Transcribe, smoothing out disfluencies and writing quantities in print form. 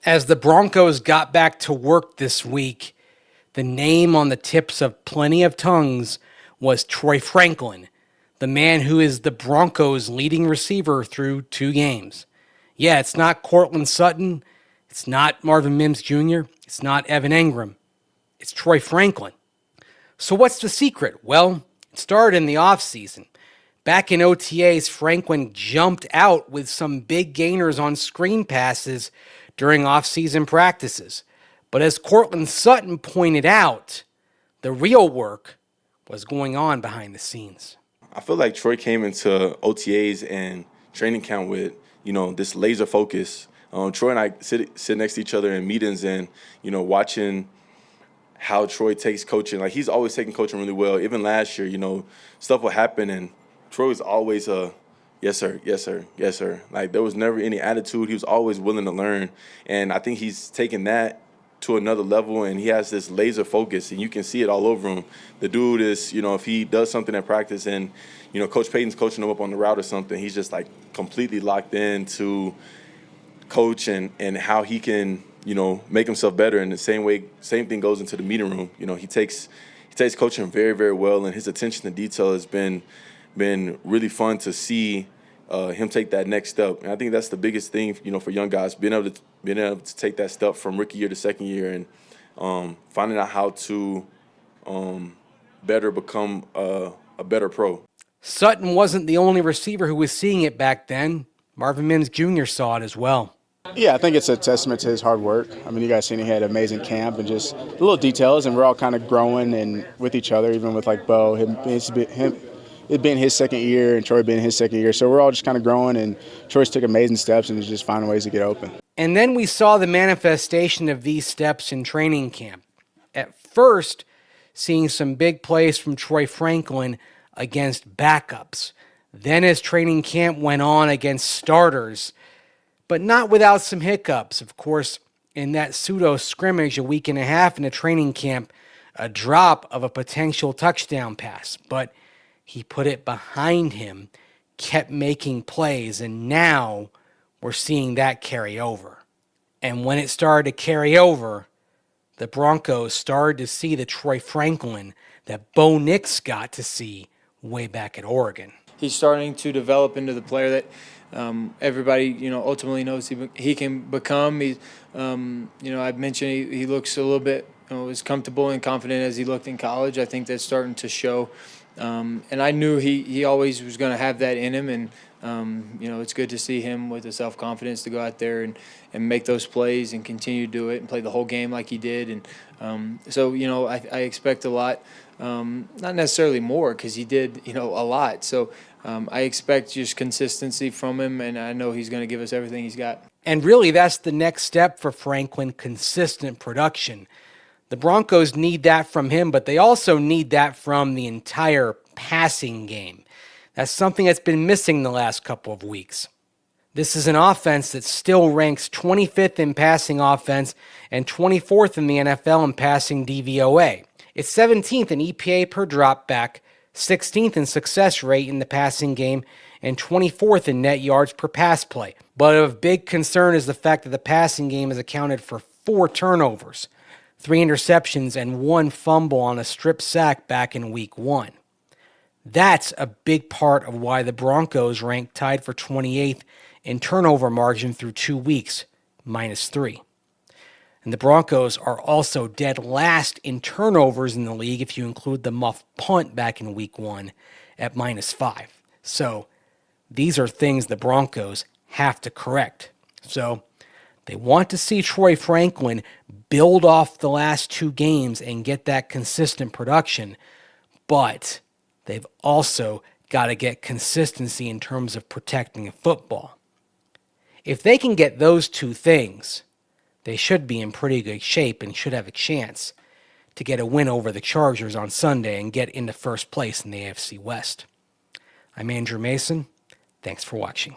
As the Broncos got back to work this week, the name on the tips of plenty of tongues was Troy Franklin, the man who is the Broncos' leading receiver through 2 games. Yeah, it's not Courtland Sutton. It's not Marvin Mims Jr. It's not Evan Engram. It's Troy Franklin. So what's the secret? Well, it started in the offseason. Back in OTAs, Franklin jumped out with some big gainers on screen passes during offseason practices. But as Courtland Sutton pointed out, the real work was going on behind the scenes. I feel like Troy came into OTAs and training camp with, this laser focus. Troy and I sit next to each other in meetings and, watching how Troy takes coaching. Like, he's always taking coaching really well. Even last year, stuff would happen and Troy was always yes, sir, yes, sir, yes, sir. Like, there was never any attitude. He was always willing to learn. And I think he's taken that to another level, and he has this laser focus, and you can see it all over him. The dude is, if he does something at practice and, Coach Payton's coaching him up on the route or something, he's just, like, completely locked in to coach and how he can, make himself better. And the same thing goes into the meeting room. He takes coaching very, very well, and his attention to detail has been really fun to see him take that next step. And I think that's the biggest thing, for young guys, being able to take that step from rookie year to second year and finding out how to better become a better pro. Sutton wasn't the only receiver who was seeing it back then. Marvin Mims Jr. saw it as well. Yeah, I think it's a testament to his hard work. I mean, you guys seen he had an amazing camp and just the little details, and we're all kind of growing and with each other, even with like Bo, it being his second year and Troy being his second year. So we're all just kind of growing, and Troy's took amazing steps and is just finding ways to get open. And then we saw the manifestation of these steps in training camp. At first, seeing some big plays from Troy Franklin against backups. Then as training camp went on against starters, but not without some hiccups. Of course, in that pseudo scrimmage a week and a half into training camp, a drop of a potential touchdown pass. But he put it behind him, kept making plays, and now we're seeing that carry over. And when it started to carry over, the Broncos started to see the Troy Franklin that Bo Nix got to see way back at Oregon. He's starting to develop into the player that everybody, ultimately knows he can become. He's, I mentioned he looks a little bit, as comfortable and confident as he looked in college. I think that's starting to show. And I knew he always was going to have that in him, and it's good to see him with the self-confidence to go out there and make those plays and continue to do it and play the whole game like he did. And so I expect a lot, not necessarily more because he did a lot. So I expect just consistency from him, and I know he's going to give us everything he's got. And really, that's the next step for Franklin: consistent production. The Broncos need that from him, but they also need that from the entire passing game. That's something that's been missing the last couple of weeks. This is an offense that still ranks 25th in passing offense and 24th in the NFL in passing DVOA. It's 17th in EPA per dropback, 16th in success rate in the passing game, and 24th in net yards per pass play. But of big concern is the fact that the passing game has accounted for 4 turnovers, 3 interceptions, and 1 fumble on a strip sack back in week 1. That's a big part of why the Broncos rank tied for 28th in turnover margin through 2 weeks, -3. And the Broncos are also dead last in turnovers in the league if you include the muff punt back in week 1 at -5. So these are things the Broncos have to correct. So they want to see Troy Franklin build off the last 2 games and get that consistent production, but they've also got to get consistency in terms of protecting a football. If they can get those 2 things, they should be in pretty good shape and should have a chance to get a win over the Chargers on Sunday and get into first place in the AFC West. I'm Andrew Mason. Thanks for watching.